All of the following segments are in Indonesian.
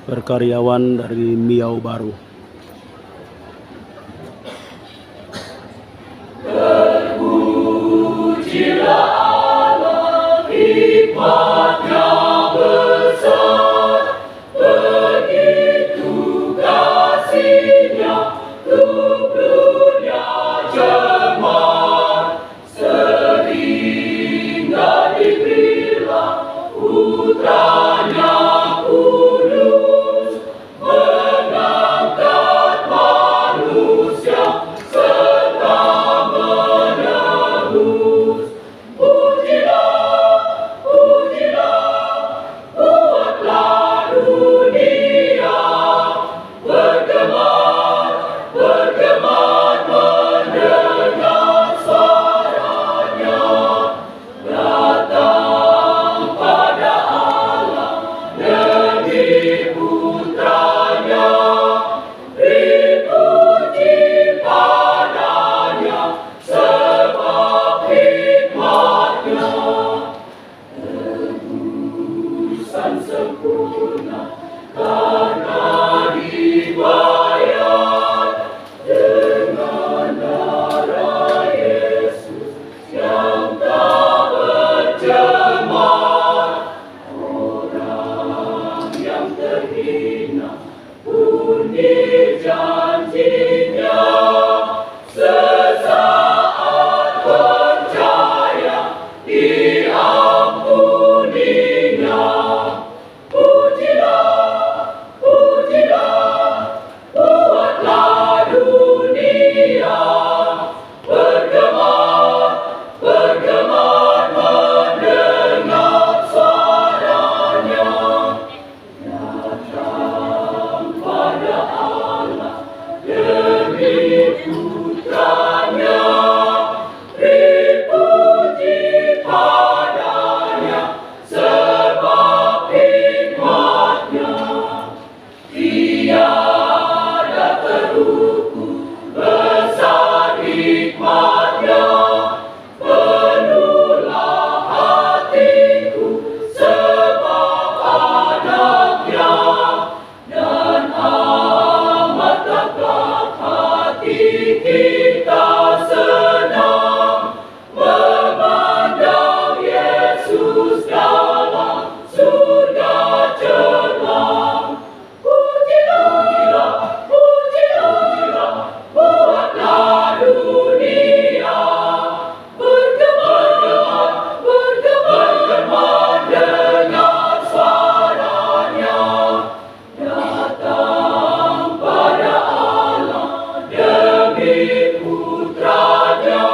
berkaryawan dari Miau Baru. Terpujilah Allah, hikmat-Nya besar, begitu kasih-Nya untuk dunia jemaat, sehingga diberilah Putra-Nya kudus, mengangkat manusia serta menebus. Pujilah, pujilah, buatlah dunia bergema, bergema mendengar suaranya. Datang pada Allah demi Putranya, dipuji padanya sebab hikmat-Nya. Tebusan sempurna karena dibayar dengan darah Yesus yang tak bercemar. Orang yang terhina pun dijanjinya, sesaat percaya diampuninya. Pujilah, pujilah, buatlah dunia bergema, bergema mendengar suaranya. Datang pada Allah demi Putranya, dipuji padanya sebab hikmat-Nya. Tiada terukur besar hikmat-Nya, penuhlah hatiku sebab anaknya, dan amat tegak hati kita senang memandang Yesus dalam surga cemerlang. Pujilah, pujilah, buatlah dunia bergema, bergema dengan suaranya. Datang pada Allah demi Putranya,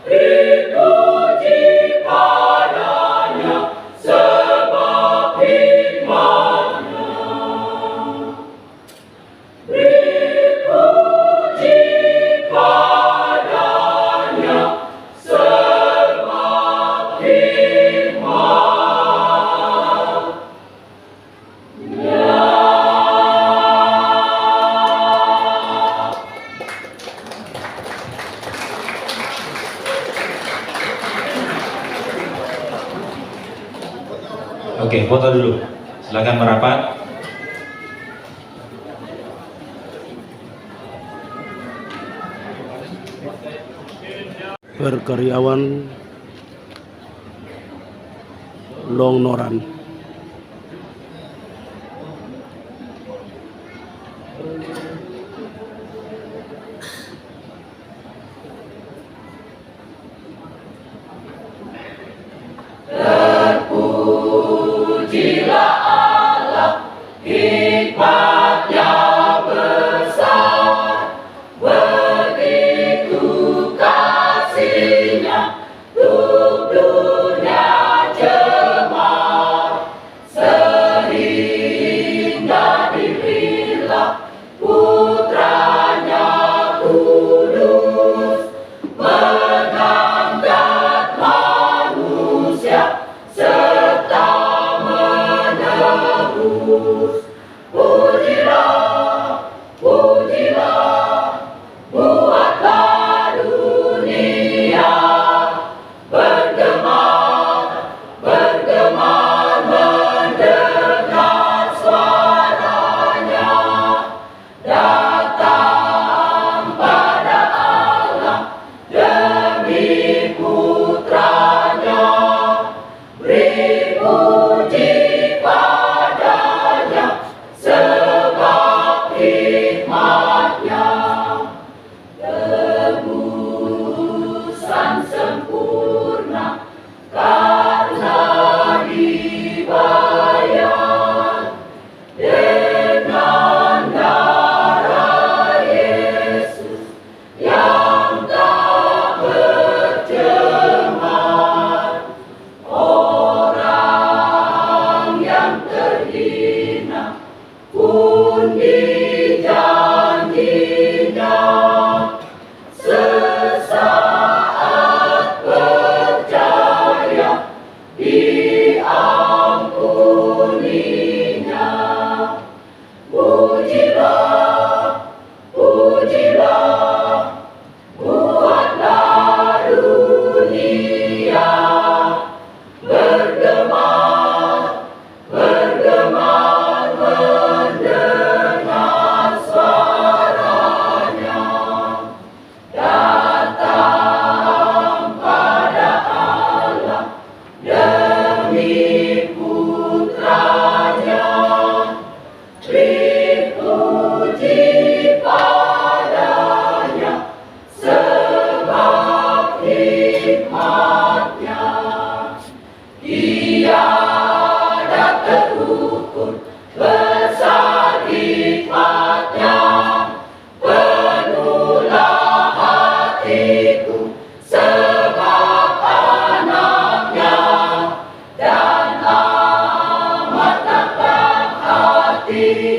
dipuji padanya sebab hikmat-Nya. Dipuji padanya sebab hikmat-Nya. Oke, foto dulu. Silakan merapat. Berkaryawan Long Noran. Terpujilah Allah, hikmat-Nya besar, begitu kasih-Nya untuk dunia jemaat, sehingga diberilah Putranya kudus, mengangkat manusia serta menebus. Pujilah, pujilah, buatlah dunia bergema, bergema mendengar suara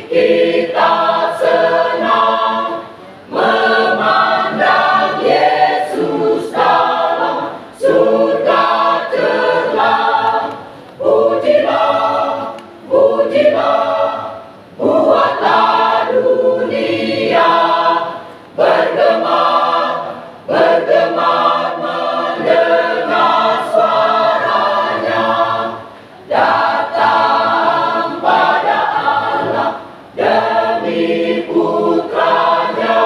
kita senang memandang Yesus dalam surga terang. Pujilah, pujilah, buatlah dunia bergema, bergema mendengar suaranya. Datang pada Allah demi putranya,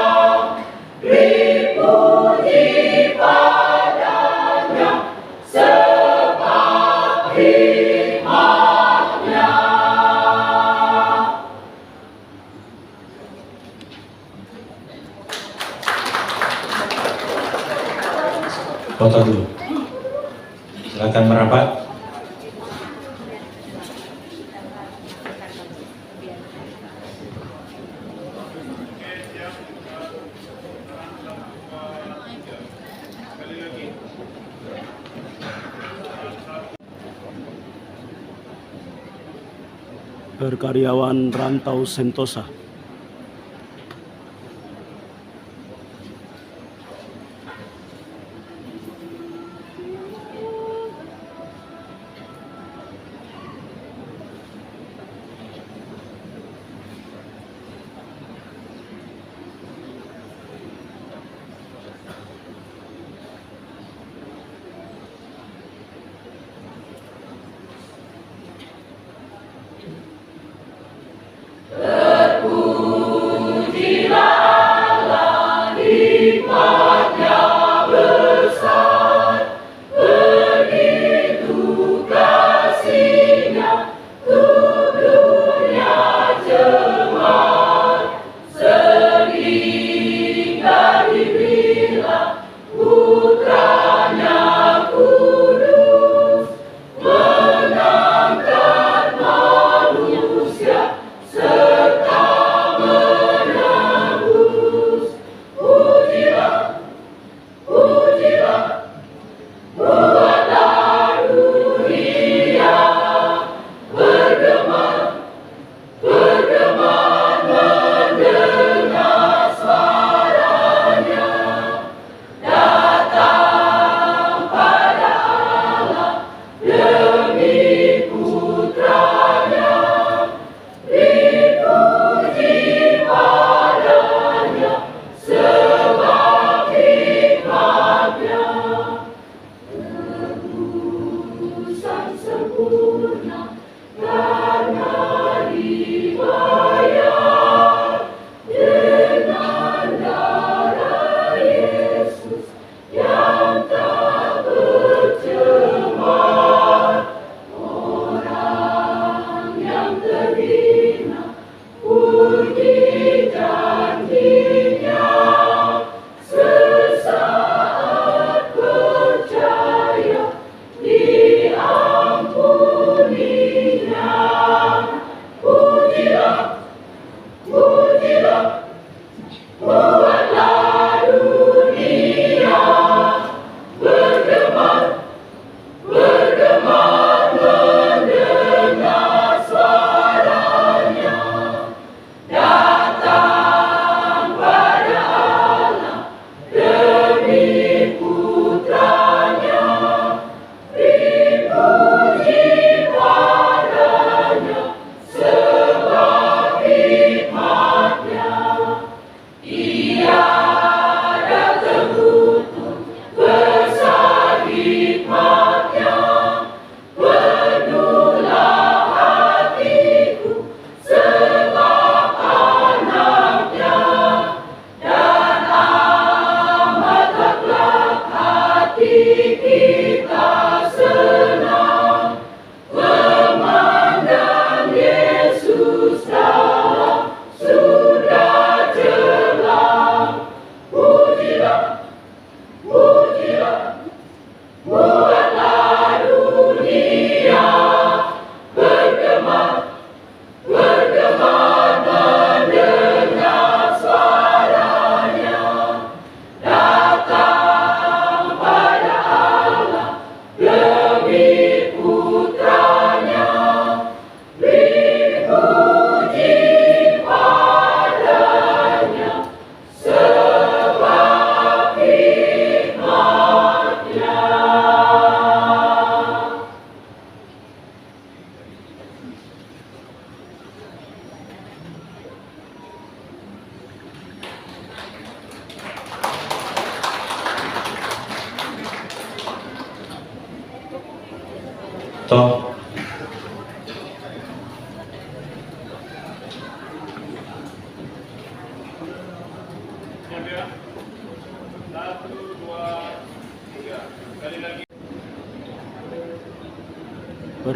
beri puji padanya sebab hikmatnya. Foto dulu. Silakan merapat. Berkaryawan Rantau Sentosa. Terpuji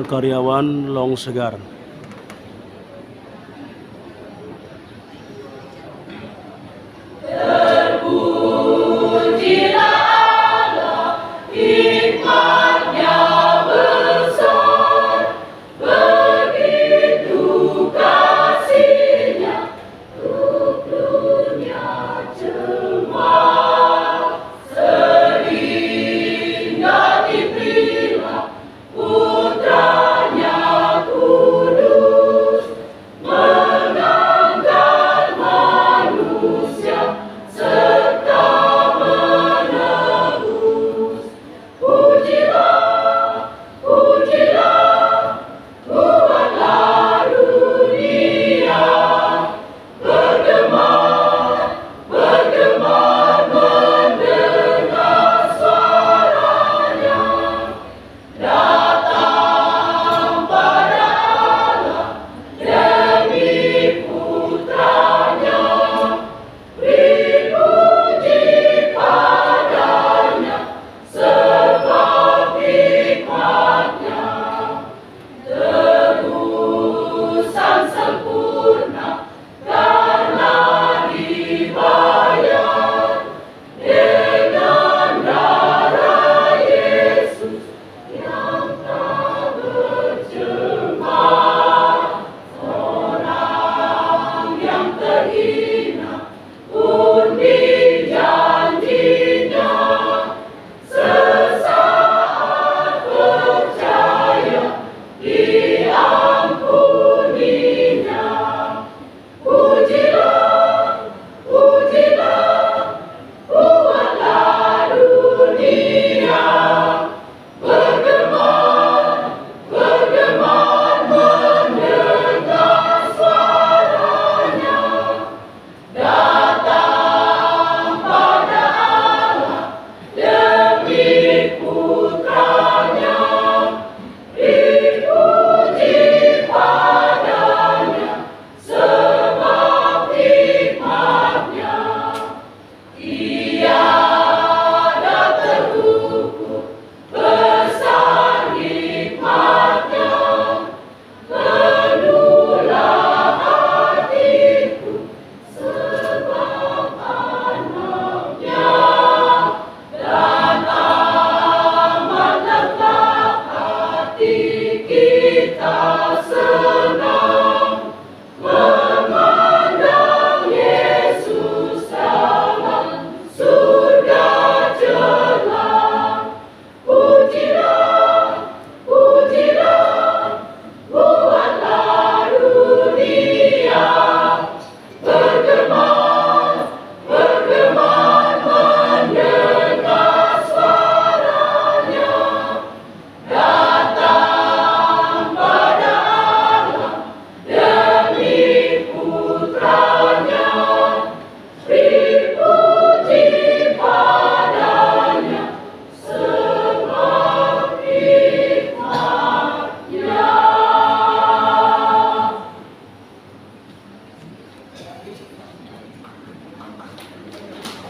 Perkaryawan Long Segar.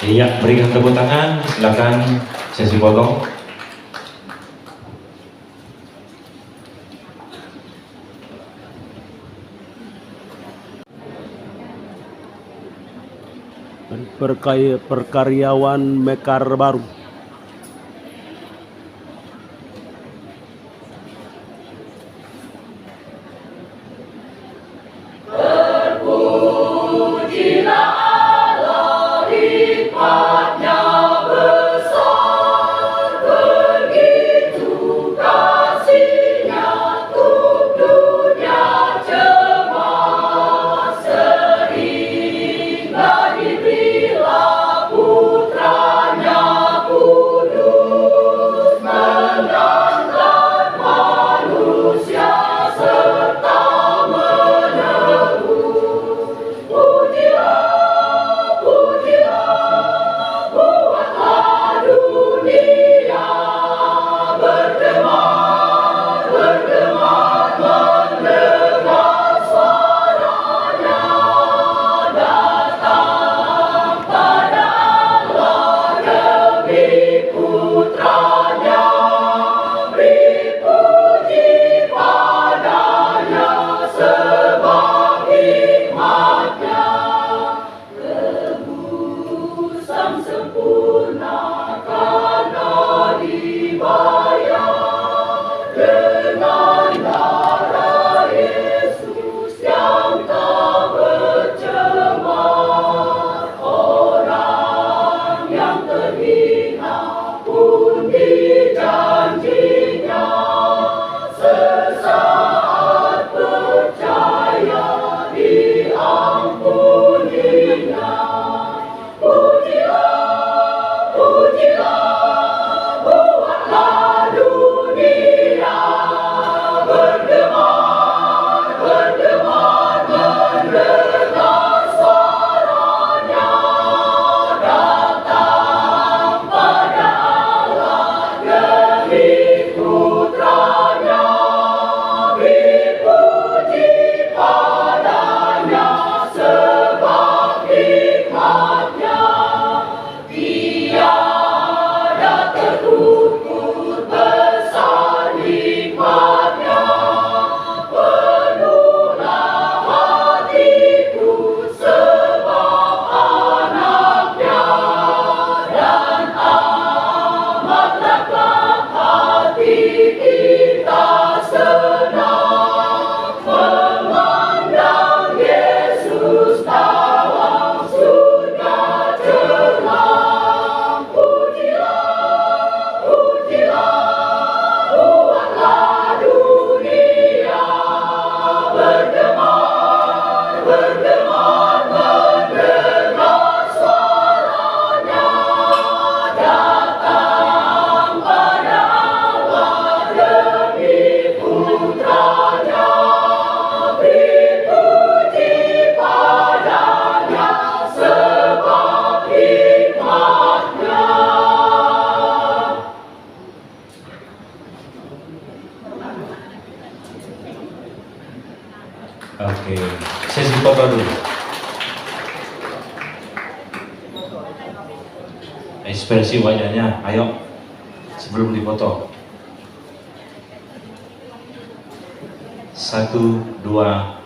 Iya, berikan tepuk tangan, silakan sesi foto. Perkaryawan Mekar Baru. Putranya Oke, sesi foto dulu. Ekspresi wajahnya, ayo sebelum difoto. 1, 2.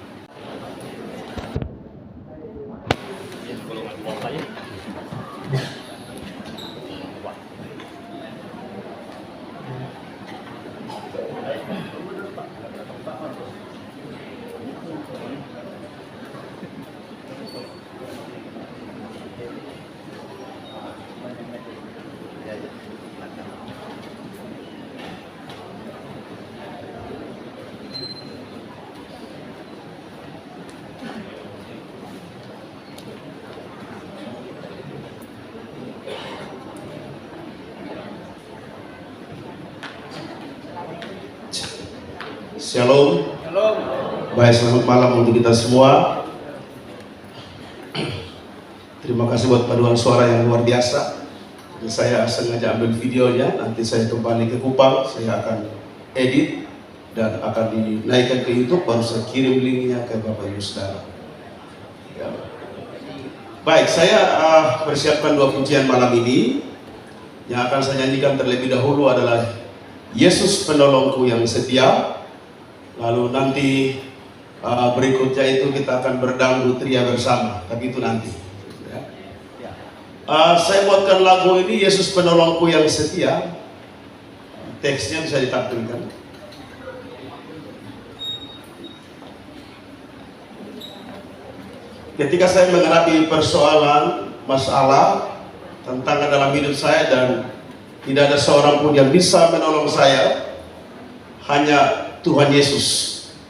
Shalom. Baik, selamat malam untuk kita semua. Terima kasih buat paduan suara yang luar biasa. Saya sengaja ambil videonya, nanti saya kembali ke Kupang, saya akan edit dan akan dinaikkan ke YouTube, baru saya kirim linknya ke Bapak Ibu Saudara. Ya. Baik, saya persiapkan 2 pujian malam ini. Yang akan saya nyanyikan terlebih dahulu adalah Yesus Penolongku yang Setia. Lalu nanti berikutnya itu kita akan berdangdut ria bersama, tapi itu nanti. Saya buatkan lagu ini Yesus Penolongku yang Setia. Teksnya bisa ditampilkan. Ketika saya menghadapi persoalan, masalah, tantangan dalam hidup saya dan tidak ada seorang pun yang bisa menolong saya, hanya Tuhan Yesus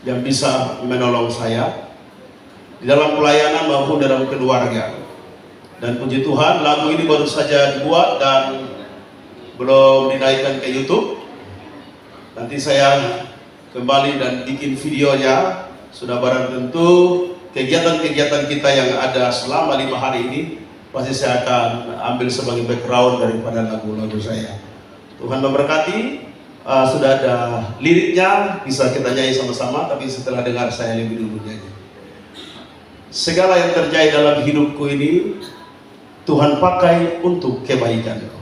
yang bisa menolong saya di dalam pelayanan maupun dalam keluarga. Dan puji Tuhan, lagu ini baru saja dibuat dan belum dinaikkan ke YouTube. Nanti saya kembali dan bikin videonya. Sudah barang tentu kegiatan-kegiatan kita yang ada selama 5 hari ini pasti saya akan ambil sebagai background daripada lagu-lagu saya. Tuhan memberkati. Sudah ada liriknya, bisa kita nyanyi sama-sama, tapi setelah dengar saya lebih dulu nyanyi. Segala yang terjadi dalam hidupku ini Tuhan pakai untuk kebaikanku.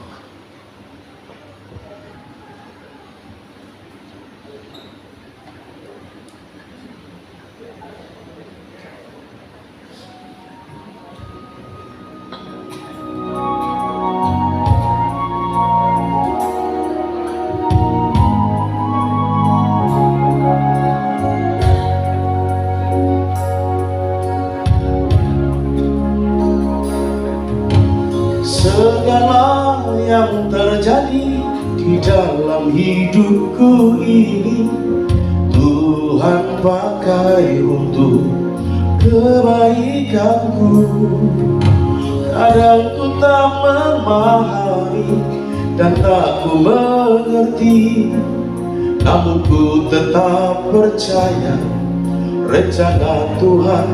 Segala yang terjadi di dalam hidupku ini Tuhan pakai untuk kebaikanku. Kadang ku tak memahami dan tak ku mengerti, namun ku tetap percaya rencana Tuhan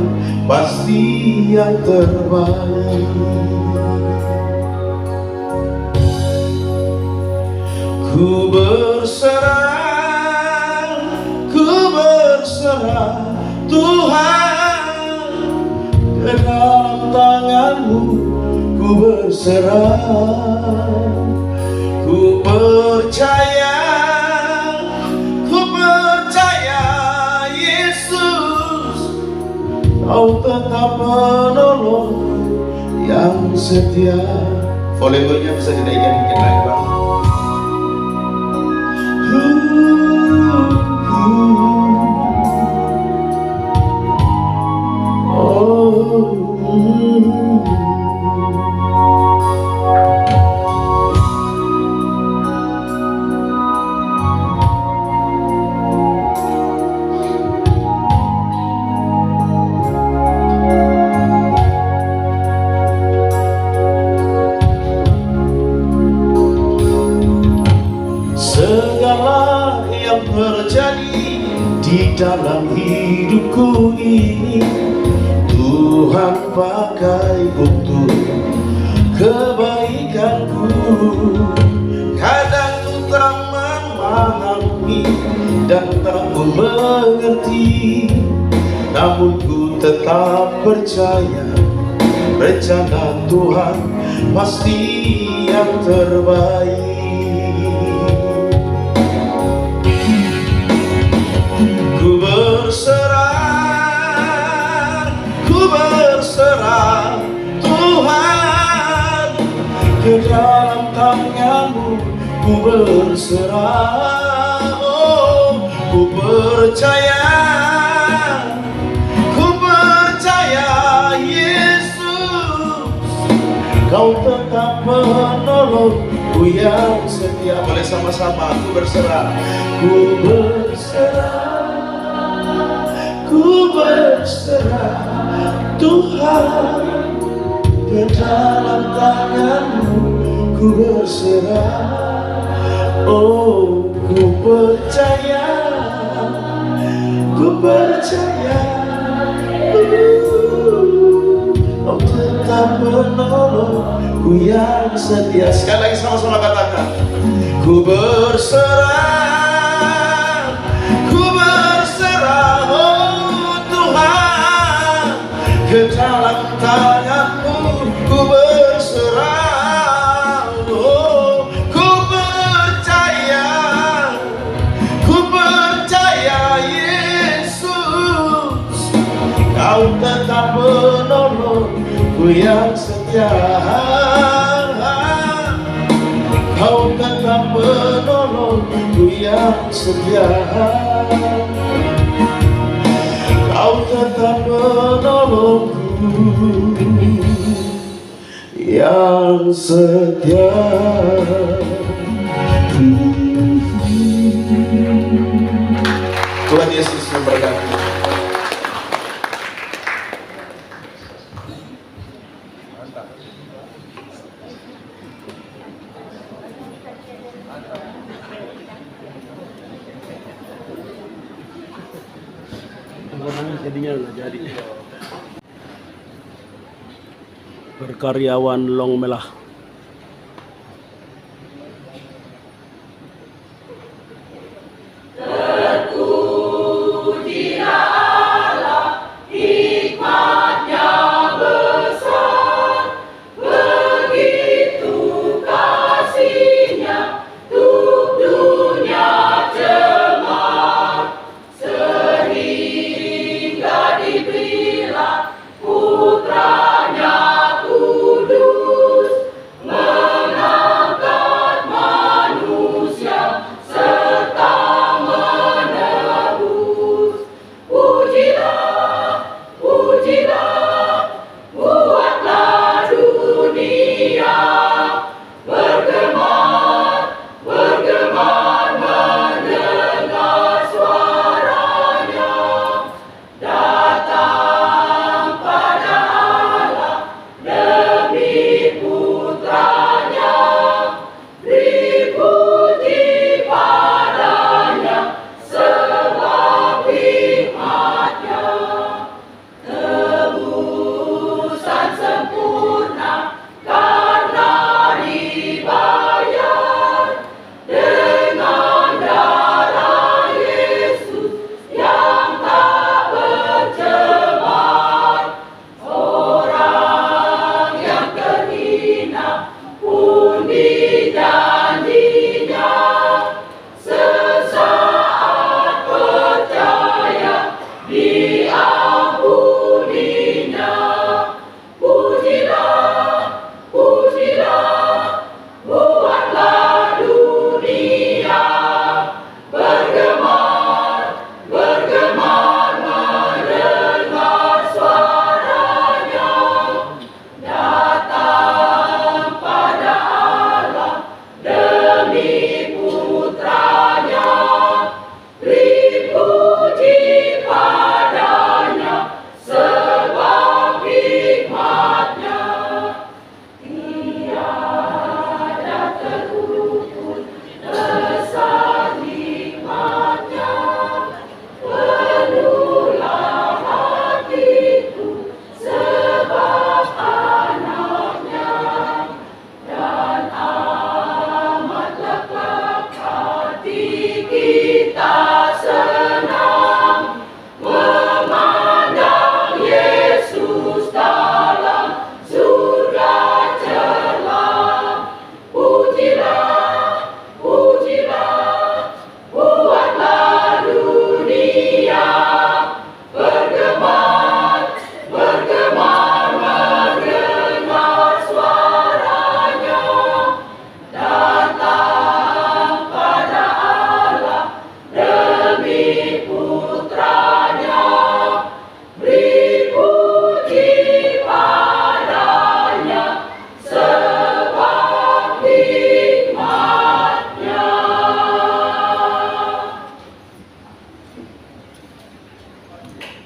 pasti yang terbaik. Ku berserah Tuhan, ke dalam tangan-Mu ku berserah. Ku percaya Yesus, Kau tetap penolong yang setia. Volumenya bisa dinaikkan dikit lagi, Bang. Segala yang terjadi di dalam hidupku ini, Tuhan pakai untuk kebaikanku. Kadang ku tak memahami dan tak mengerti, namun ku tetap percaya rencana Tuhan pasti yang terbaik. Ku berserah Tuhan, ke dalam tangan-Mu ku berserah. Oh, ku percaya Yesus, Kau tetap menolongku yang setia. Boleh sama-sama, ku berserah Tuhan, ke dalam tangan-Mu ku berserah. Oh, ku percaya Kau tetap menolongku yang setia. Sekali lagi sama-sama katakan, ku berserah ke dalam tangan-Mu ku berserah. Oh, ku percaya Yesus, Kau tetap menolongku yang setia. Kau tetap menolongku yang setia. Kau tetap menolongku yang setia. Tuhan Yesus memberkati. Jadinya nggak jadi. Berkaryawan Long Melah. Putranya kudus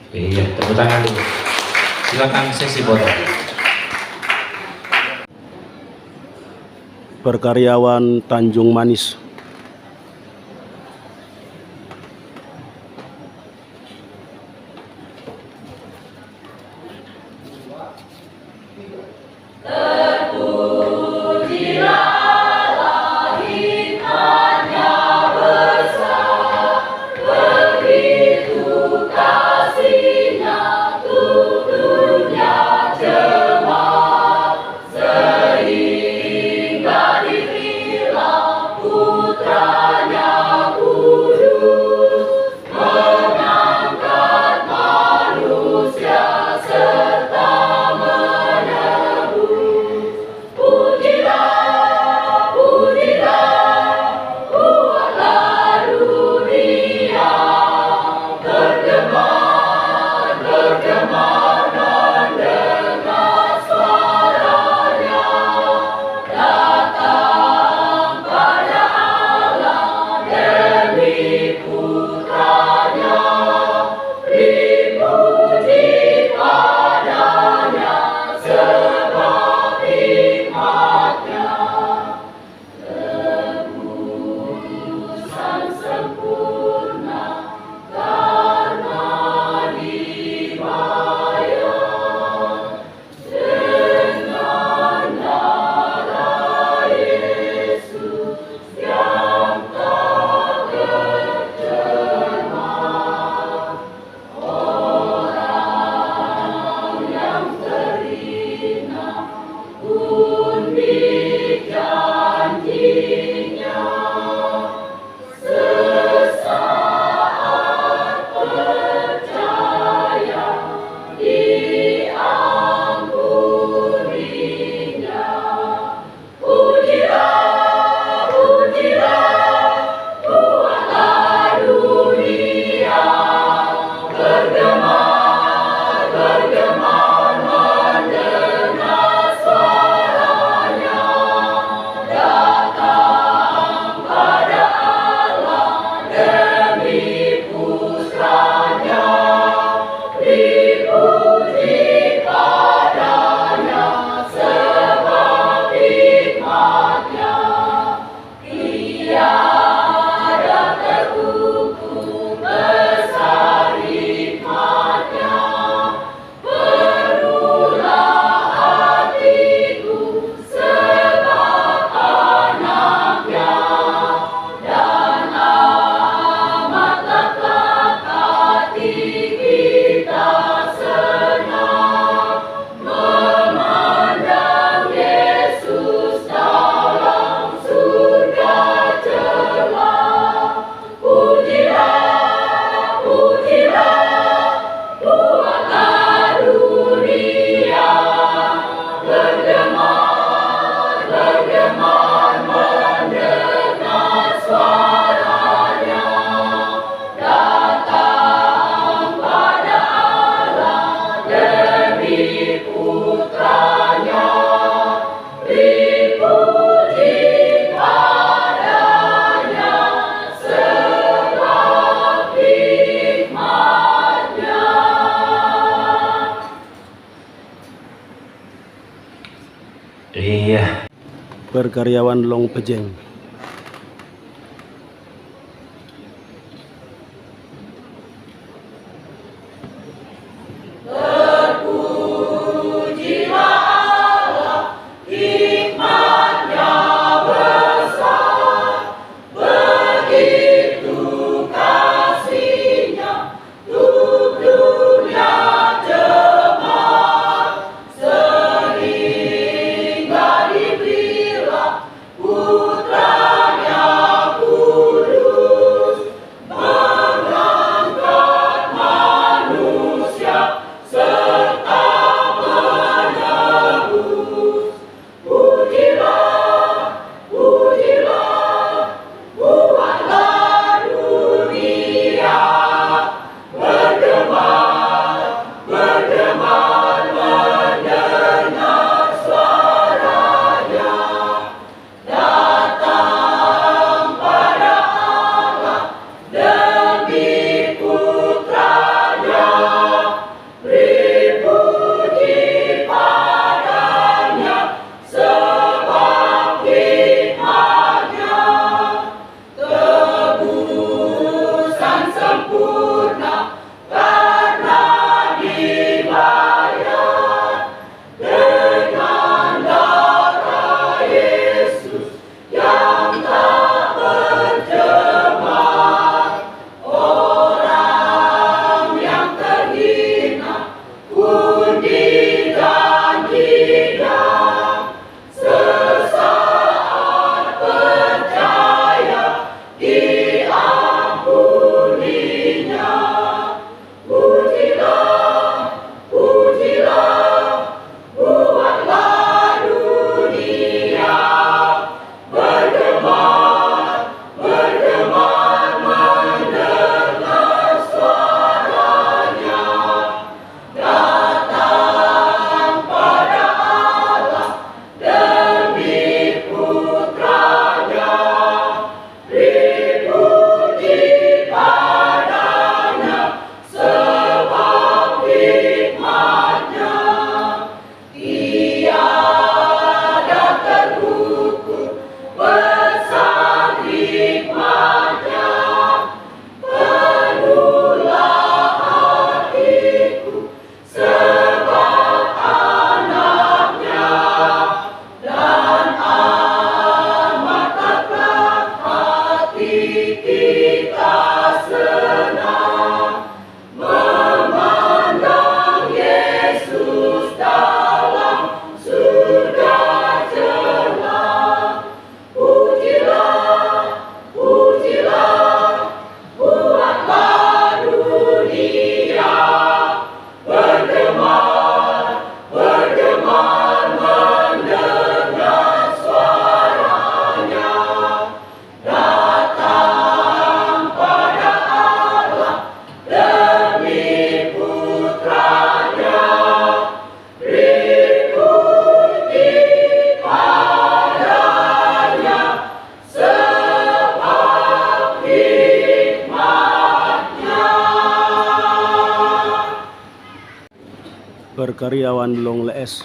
Iya, tepuk tangan dulu. Silakan sesi foto. Perkaryawan Tanjung Manis. Iya. Perkaryawan Long Pejeng. Putra Perkaryawan Long Lees.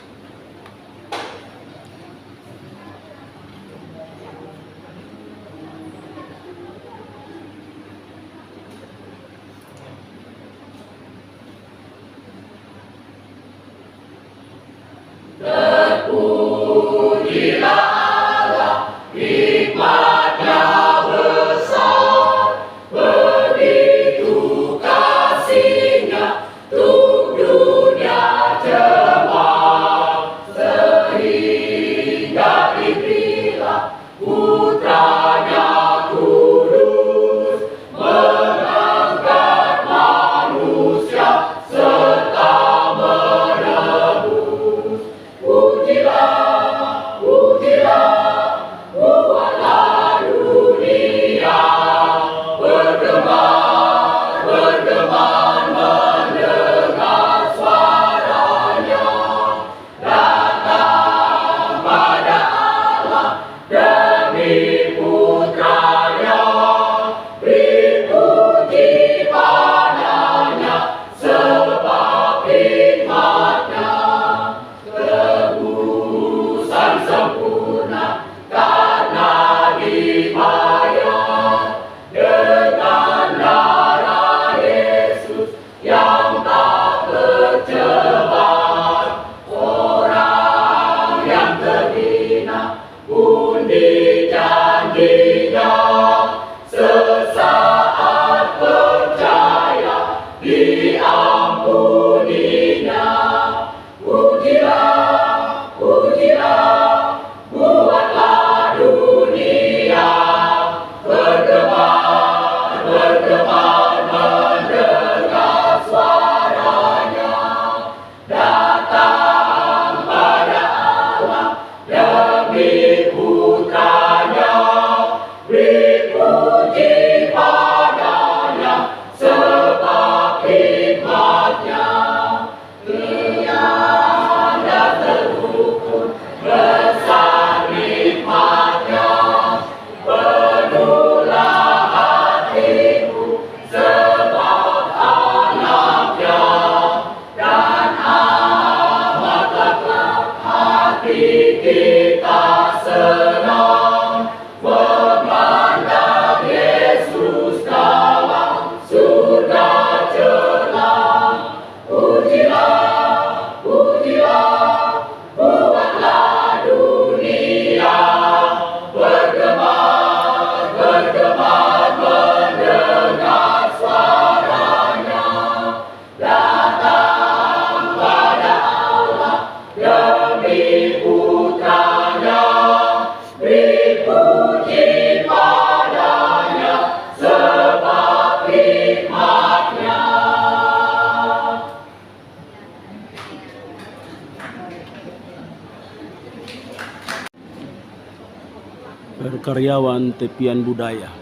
Perkaryawan Tepian Budaya.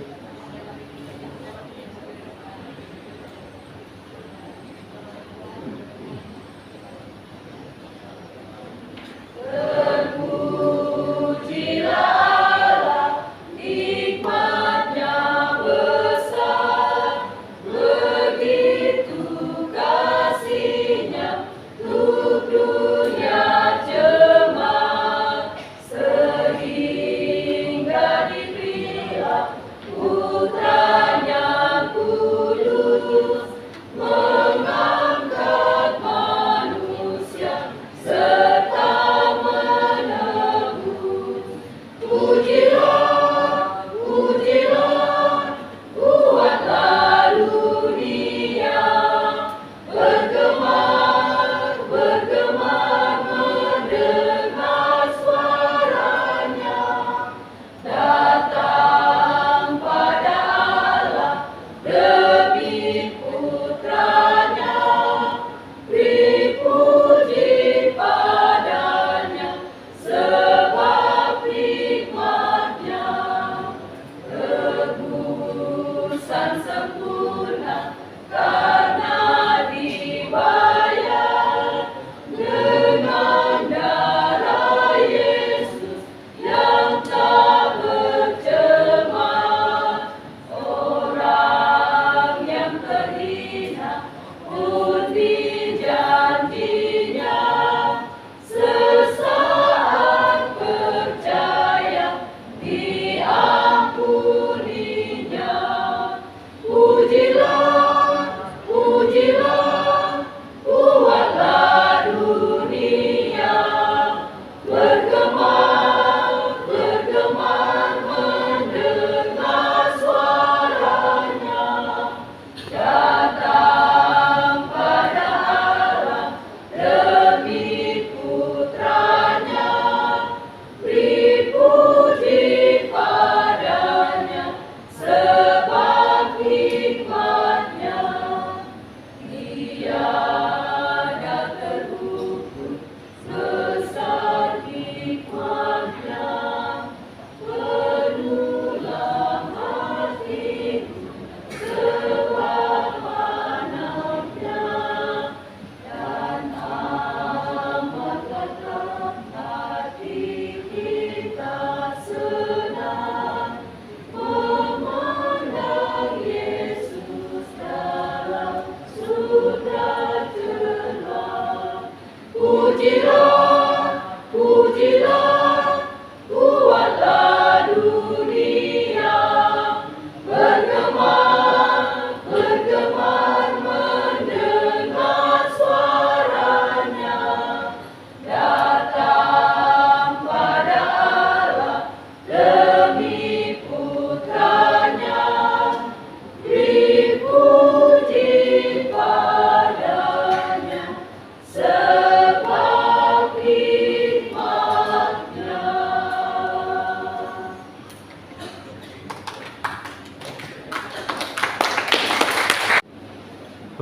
Sehingga diberilah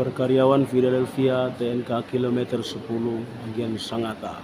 Perkaryawan Philadelphia TNK kilometer 10 bagian Sangatta.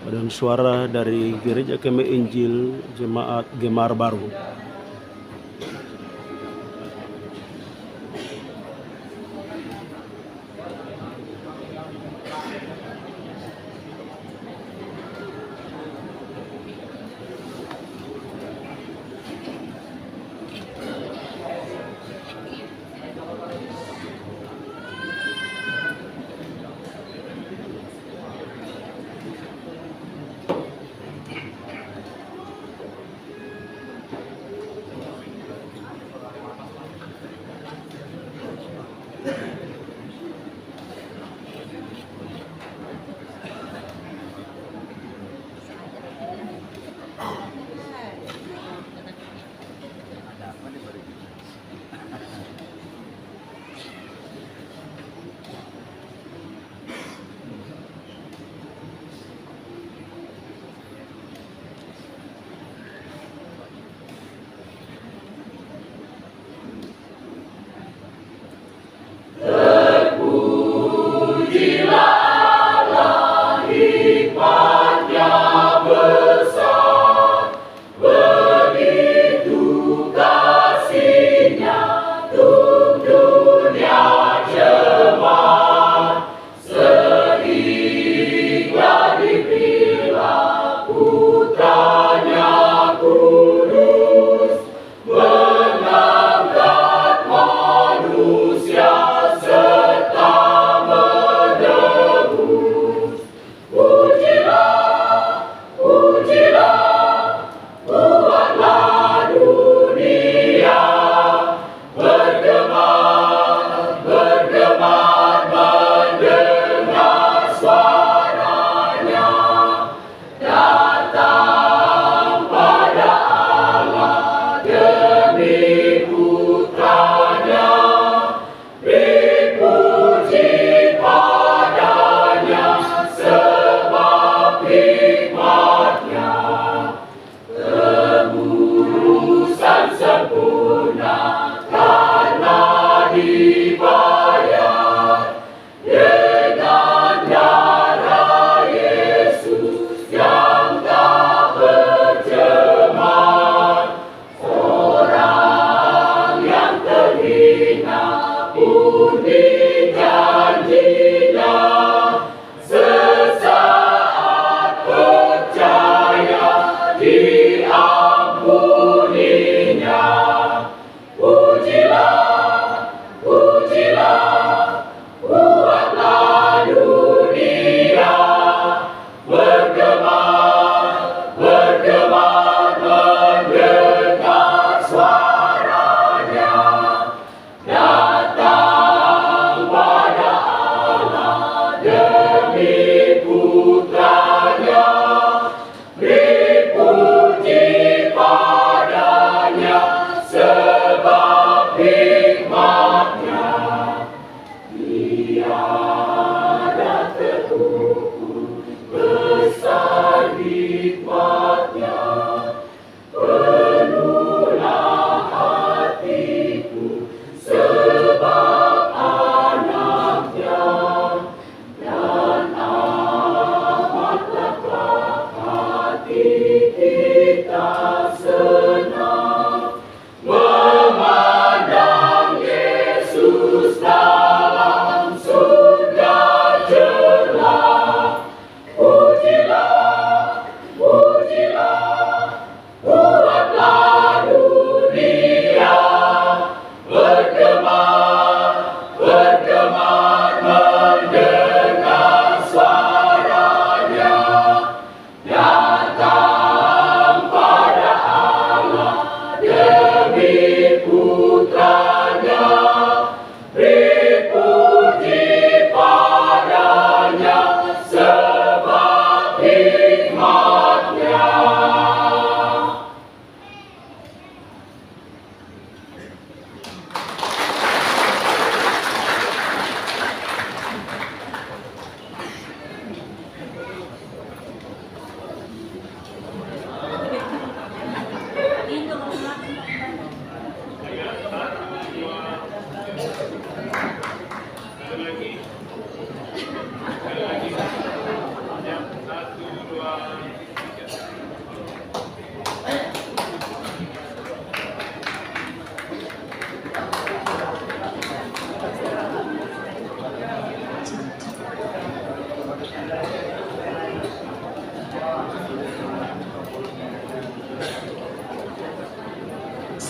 Paduan suara dari Gereja Kemih Injil Jemaat Gemar Baru.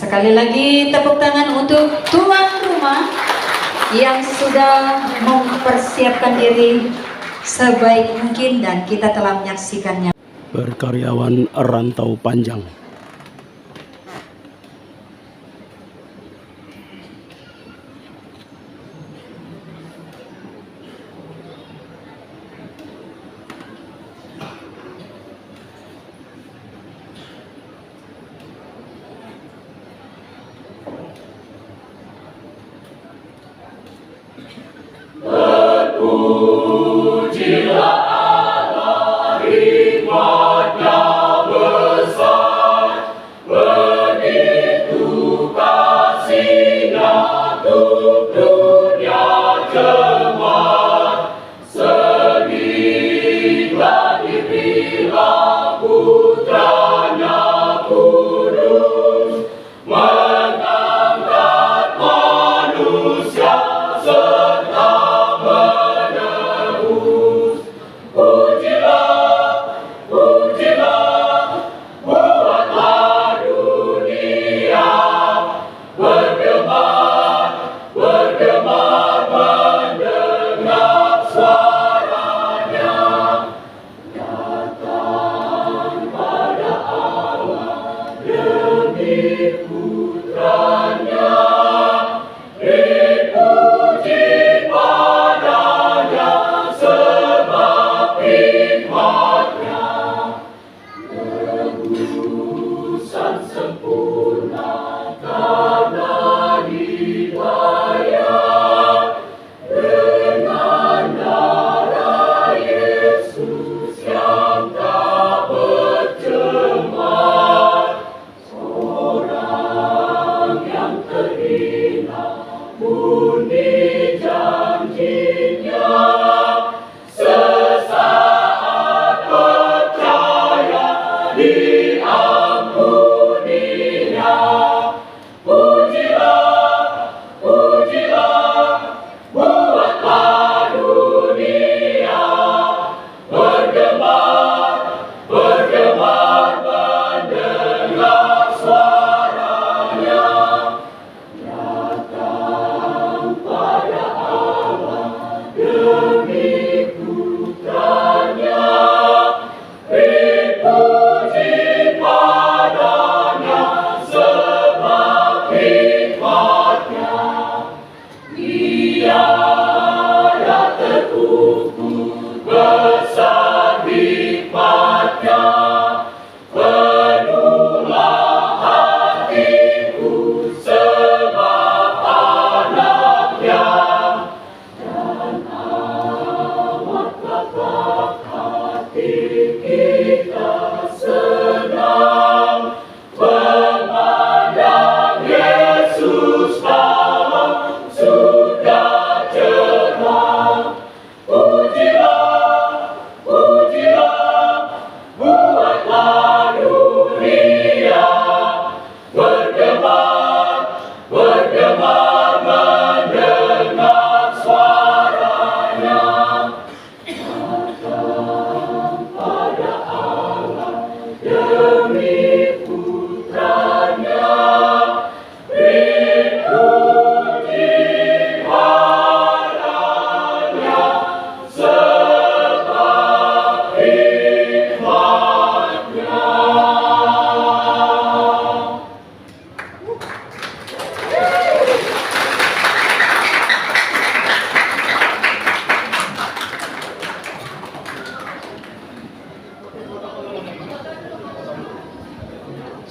Sekali lagi tepuk tangan untuk tuan rumah yang sudah mempersiapkan diri sebaik mungkin dan kita telah menyaksikannya. Berkaryawan rantau panjang.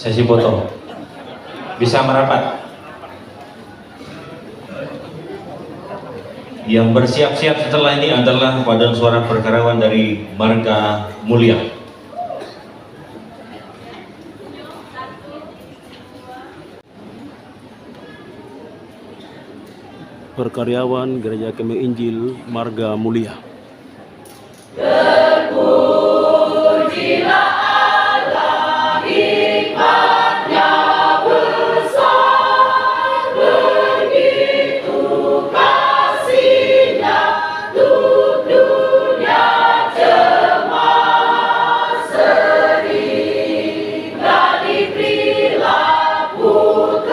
Sesi foto. Bisa merapat. Yang bersiap-siap setelah ini adalah paduan suara perkaryawan dari Marga Mulia. Perkaryawan Gereja Kemih Injil Marga Mulia. Putra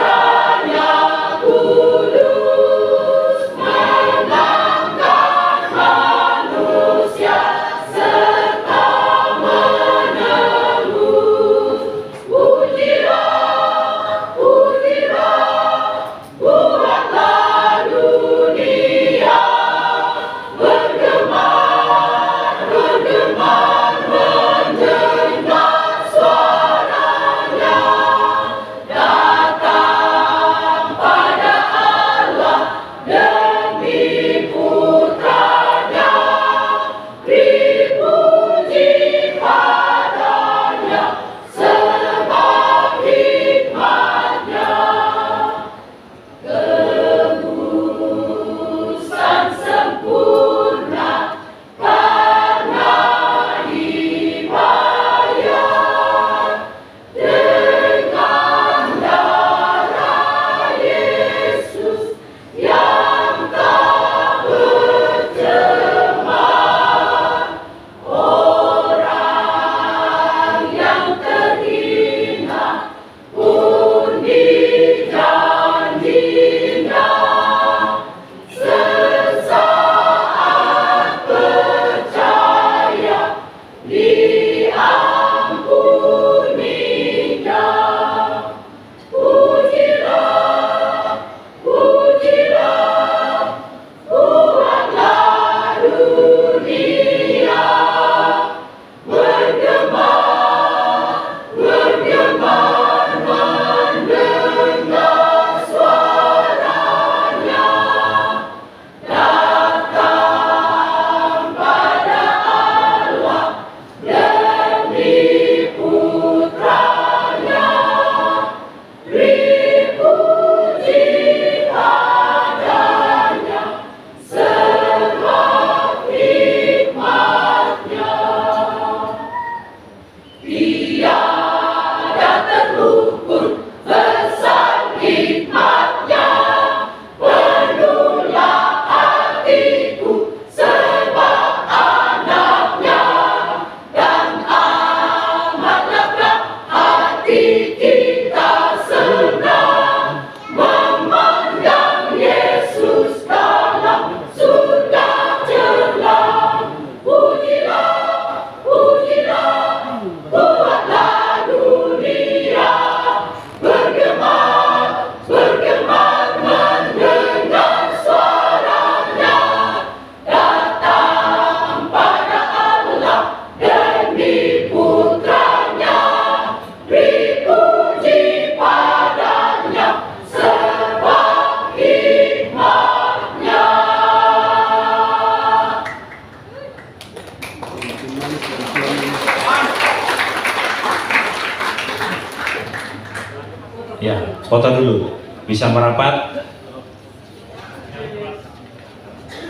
Ya, foto dulu. Bisa merapat.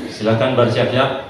Silakan bersiap-siap.